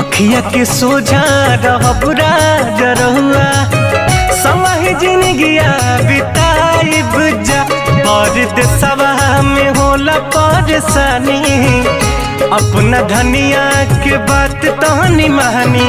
अखिया के सोझा रहब राजरहुआ समय जिंदगिया बिताइब जा। परदेसवा में होला परेशानी, अपना धनिया के बात तहनी महानी।